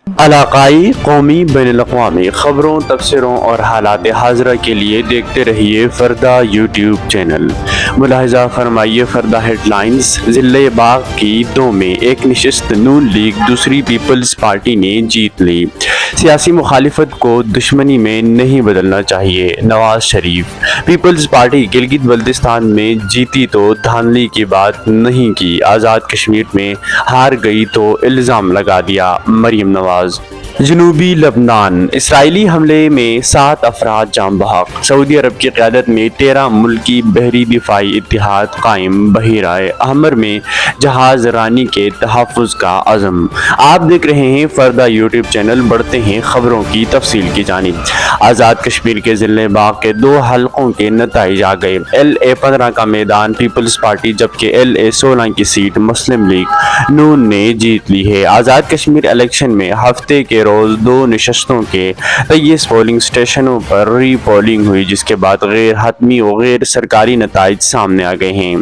علاقائی، قومی، بین الاقوامی خبروں، تبصروں اور حالات حاضرہ کے لیے دیکھتے رہیے فردہ یوٹیوب چینل۔ ملاحظہ فرمائیے فردہ ہیڈ لائنز۔ ضلع باغ کی 2 میں ایک نشست نون لیگ دوسری پیپلز پارٹی نے جیت لی۔ سیاسی مخالفت کو دشمنی میں نہیں بدلنا چاہیے، نواز شریف۔ پیپلز پارٹی گلگت بلتستان میں جیتی تو دھاندلی کی بات نہیں کی، آزاد کشمیر میں ہار گئی تو الزام لگا دیا، مریم نواز۔ جنوبی لبنان، اسرائیلی حملے میں 7 افراد جاں بحق۔ سعودی عرب کی قیادت میں 13 ملکی بحری دفاعی اتحاد قائم، بحیرہ احمر میں جہاز رانی کے تحفظ کا عزم۔ آپ دیکھ رہے ہیں فردہ یوٹیوب چینل، بڑھتے ہیں خبروں کی تفصیل کی جانب۔ آزاد کشمیر کے ضلع باغ کے 2 حلقوں کے نتائج آ گئے۔ LA-15 کا میدان پیپلز پارٹی جبکہ LA-16 کی سیٹ مسلم لیگ نون نے جیت لی ہے۔ آزاد کشمیر الیکشن میں ہفتے کے روز 2 نشستوں کے 23 پولنگ اسٹیشنوں پر ری پولنگ ہوئی، جس کے بعد غیر حتمی و غیر سرکاری نتائج سامنے آ گئے ہیں۔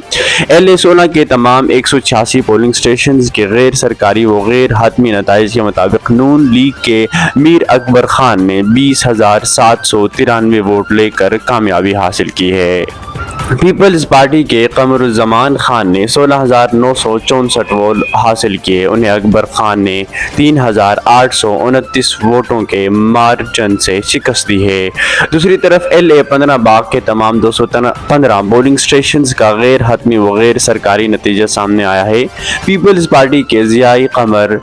LA-16 کے تمام 186 پولنگ اسٹیشنز کے غیر سرکاری و غیر حتمی نتائج کے مطابق نون لیگ کے میر اکبر خان نے 20,793 ووٹ لے کر کامیابی حاصل کی ہے۔ پیپلز پارٹی کے قمر الزمان خان نے 16,964 ووٹ حاصل کیے، انہیں اکبر خان نے 3,829 ووٹوں کے مارجن سے شکست دی ہے۔ دوسری طرف LA-15 باغ کے تمام 215 پولنگ اسٹیشنز کا غیر حتمی و غیر سرکاری نتیجہ سامنے آیا ہے۔ پیپلز پارٹی کے ضیاء قمر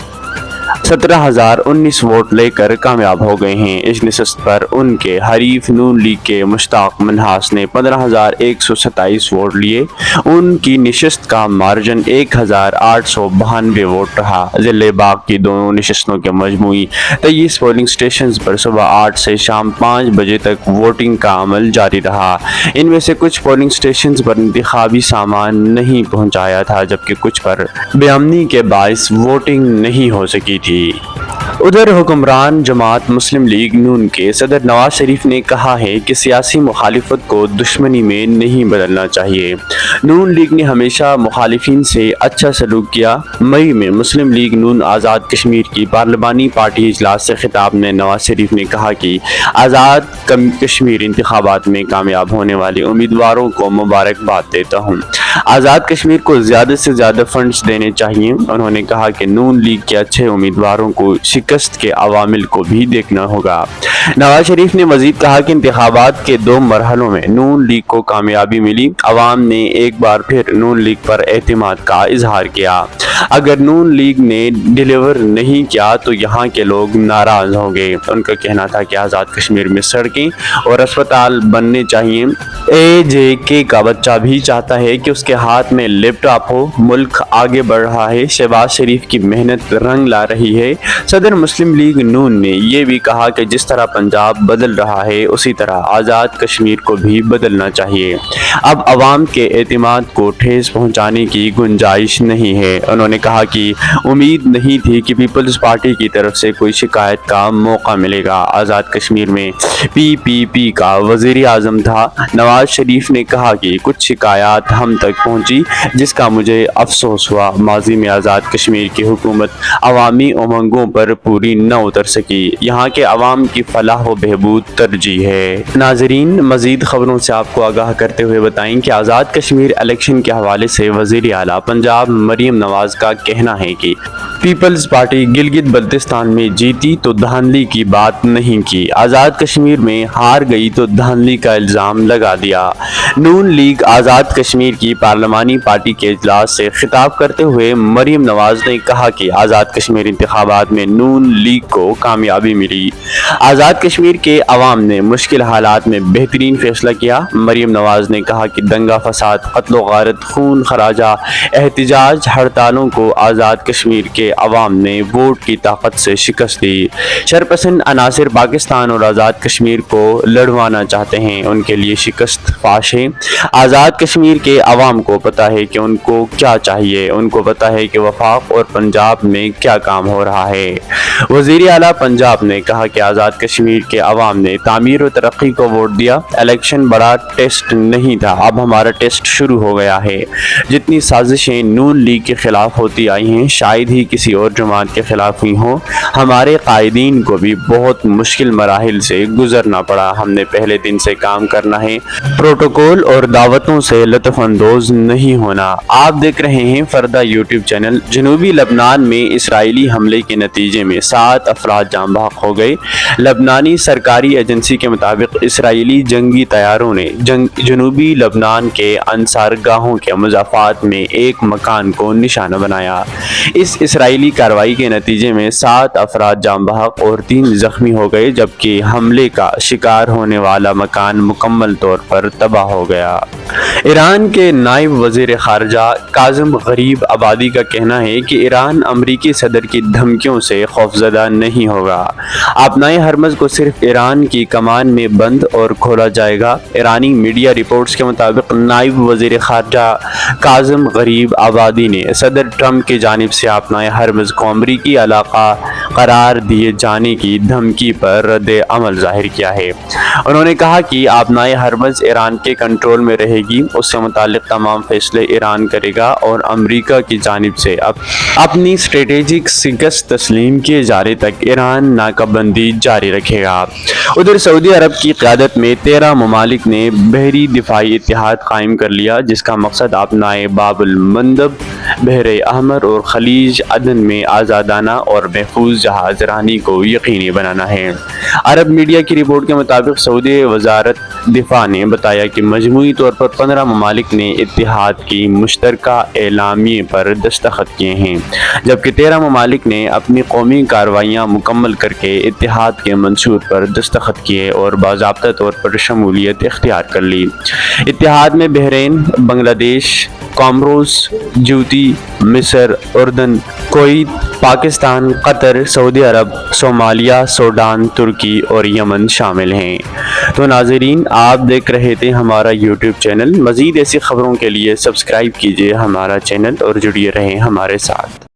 17,019 ووٹ لے کر کامیاب ہو گئے ہیں۔ اس نشست پر ان کے حریف نون لیگ کے مشتاق منہاس نے 15,127 ووٹ لیے، ان کی نشست کا مارجن 1,892 ووٹ رہا۔ ضلع باغ کی دونوں نشستوں کے مجموعی 23 پولنگ اسٹیشنز پر صبح 8 سے شام 5 بجے تک ووٹنگ کا عمل جاری رہا۔ ان میں سے کچھ پولنگ اسٹیشنز پر انتخابی سامان نہیں پہنچایا تھا، جبکہ کچھ پر بے امنی کے باعث ووٹنگ نہیں ہو سکی تھی۔ ادھر حکمران جماعت مسلم لیگ نون کے صدر نواز شریف نے کہا ہے کہ سیاسی مخالفت کو دشمنی میں نہیں بدلنا چاہیے۔ نون لیگ نے ہمیشہ مخالفین سے اچھا سلوک کیا۔ مئی میں مسلم لیگ نون آزاد کشمیر کی پارلیمانی پارٹی اجلاس سے خطاب میں نواز شریف نے کہا کہ آزاد کشمیر انتخابات میں کامیاب ہونے والے امیدواروں کو مبارکباد دیتا ہوں۔ آزاد کشمیر کو زیادہ سے زیادہ فنڈز دینے چاہیے۔ انہوں نے کہا کہ نون لیگ کے اچھے امیدواروں کو شکست کے عوامل کو بھی دیکھنا ہوگا۔ نواز شریف نے مزید کہا کہ انتخابات کے 2 مرحلوں میں نون لیگ کو کامیابی ملی، عوام نے ایک بار پھر نون لیگ پر اعتماد کا اظہار کیا۔ اگر نون لیگ نے ڈیلیور نہیں کیا تو یہاں کے لوگ ناراض ہوں گے۔ ان کا کہنا تھا کہ آزاد کشمیر میں سڑکیں اور اسپتال بننے چاہیے۔ AJK کا بچہ بھی چاہتا ہے کہ اس کے ہاتھ میں لیپ ٹاپ ہو۔ ملک آگے بڑھ رہا ہے، شہباز شریف کی محنت رنگ لا رہی ہے۔ صدر مسلم لیگ نون نے یہ بھی کہا کہ جس طرح پنجاب بدل رہا ہے اسی طرح آزاد کشمیر کو بھی بدلنا چاہیے۔ اب عوام کے اعتماد کو ٹھیس پہنچانے کی گنجائش نہیں ہے۔ انہوں نے کہا کہ امید نہیں تھی کہ پیپلز پارٹی کی طرف سے کوئی شکایت کا موقع ملے گا۔ آزاد کشمیر میں PPP کا وزیر اعظم تھا۔ نواز شریف نے کہا کہ کچھ شکایات ہم تک پہنچی جس کا مجھے افسوس ہوا۔ ماضی میں آزاد کشمیر کی حکومت عوامی امنگوں پر پوری نہ اتر سکی، یہاں کے عوام کی فلاح و بہبود ترجیح ہے۔ ناظرین، مزید خبروں سے آپ کو آگاہ کرتے ہوئے بتائیں کہ آزاد کشمیر الیکشن کے حوالے سے وزیر اعلیٰ پنجاب مریم نواز کا کہنا ہے کہ پیپلز پارٹی گلگت بلتستان میں جیتی تو دھاندلی کی بات نہیں کی، آزاد کشمیر میں ہار گئی تو دھاندلی کا الزام لگا دیا۔ نون لیگ آزاد کشمیر کی پارلیمانی پارٹی کے اجلاس سے خطاب کرتے ہوئے مریم نواز نے کہا کہ آزاد کشمیر انتخابات میں نون لیگ کو کامیابی ملی۔ آزاد کشمیر کے عوام نے مشکل حالات میں بہترین فیصلہ کیا۔ مریم نواز نے کہا کہ دنگا فساد، قتل و غارت، خون خراجہ، احتجاج، ہڑتالوں کو آزاد کشمیر کے عوام نے ووٹ کی طاقت سے شکست دی۔ شرپسند عناصر پاکستان اور آزاد کشمیر کو لڑوانا چاہتے ہیں، ان کے لیے شکست فاش ہے۔ آزاد کشمیر کے عوام کو پتہ ہے کہ ان کو کیا چاہیے، ان کو پتہ ہے کہ وفاق اور پنجاب میں کیا کام ہو رہا ہے۔ وزیر اعلیٰ پنجاب نے کہا کہ آزاد آزاد کشمیر کے عوام نے تعمیر و ترقی کو ووٹ دیا۔ الیکشن بڑا ٹیسٹ نہیں تھا، اب ہمارا ٹیسٹ شروع ہو گیا ہے۔ جتنی سازشیں نون لیگ کے خلاف ہوتی آئی ہیں شاید ہی کسی اور جماعت کے خلاف ہوئی ہوں۔ ہمارے قائدین کو بھی بہت مشکل مراحل سے گزرنا پڑا۔ ہم نے پہلے دن سے کام کرنا ہے، پروٹوکول اور دعوتوں سے لطف اندوز نہیں ہونا۔ آپ دیکھ رہے ہیں فردہ یوٹیوب چینل۔ جنوبی لبنان میں اسرائیلی حملے کے نتیجے میں 7 افراد جاں بحق ہو گئے۔ لبنانی سرکاری ایجنسی کے مطابق اسرائیلی جنگی طیاروں نے جنوبی لبنان کے انصار گاہوں کے مضافات میں ایک مکان کو نشانہ بنایا۔ اس اسرائیلی کارروائی کے نتیجے میں 7 افراد جاں بحق اور 3 زخمی ہو گئے، جبکہ حملے کا شکار ہونے والا مکان مکمل طور پر تباہ ہو گیا۔ ایران کے نائب وزیر خارجہ کاظم غریب آبادی کا کہنا ہے کہ ایران امریکی صدر کی دھمکیوں سے خوفزدہ نہیں ہوگا۔ آبنائے ہرمز کو صرف ایران کی کمان میں بند اور کھولا جائے گا۔ ایرانی میڈیا رپورٹس کے مطابق نائب وزیر خارجہ کاظم غریب آبادی نے صدر ٹرمپ کی جانب سے آبنائے ہرمز کو امریکی علاقہ قرار دیے جانے کی دھمکی پر رد عمل ظاہر کیا ہے۔ انہوں نے کہا کہ آبنائے ہرمز ایران کے کنٹرول میں رہے گی، اس سے متعلق تمام فیصلے ایران کرے گا اور امریکہ کی جانب سے اپنی اسٹریٹجک شکست تسلیم کیے جانے تک ایران ناکہ بندی جاری رکھے گا۔ ادھر سعودی عرب کی قیادت میں 13 ممالک نے بحری دفاعی اتحاد قائم کر لیا، جس کا مقصد آبنائے باب المندب، بحر احمر اور خلیج عدن میں آزادانہ اور محفوظ جہاز رانی کو یقینی بنانا ہے۔ عرب میڈیا کی رپورٹ کے مطابق سعودی وزارت دفاع نے بتایا کہ مجموعی طور پر 15 ممالک نے اتحاد کی مشترکہ اعلامیے پر دستخط کیے ہیں، جبکہ 13 ممالک نے اپنی قومی کارروائیاں مکمل کر کے اتحاد کے منشور پر دستخط کیے اور باضابطہ طور پر شمولیت اختیار کر لی۔ اتحاد میں بحرین، بنگلہ دیش، کاموروس، جیبوتی، مصر، اردن، کویت، پاکستان، قطر، سعودی عرب، صومالیہ، سوڈان، ترکی اور یمن شامل ہیں۔ تو ناظرین، آپ دیکھ رہے تھے ہمارا یوٹیوب چینل۔ مزید ایسی خبروں کے لیے سبسکرائب کیجئے ہمارا چینل اور جڑیے رہیں ہمارے ساتھ۔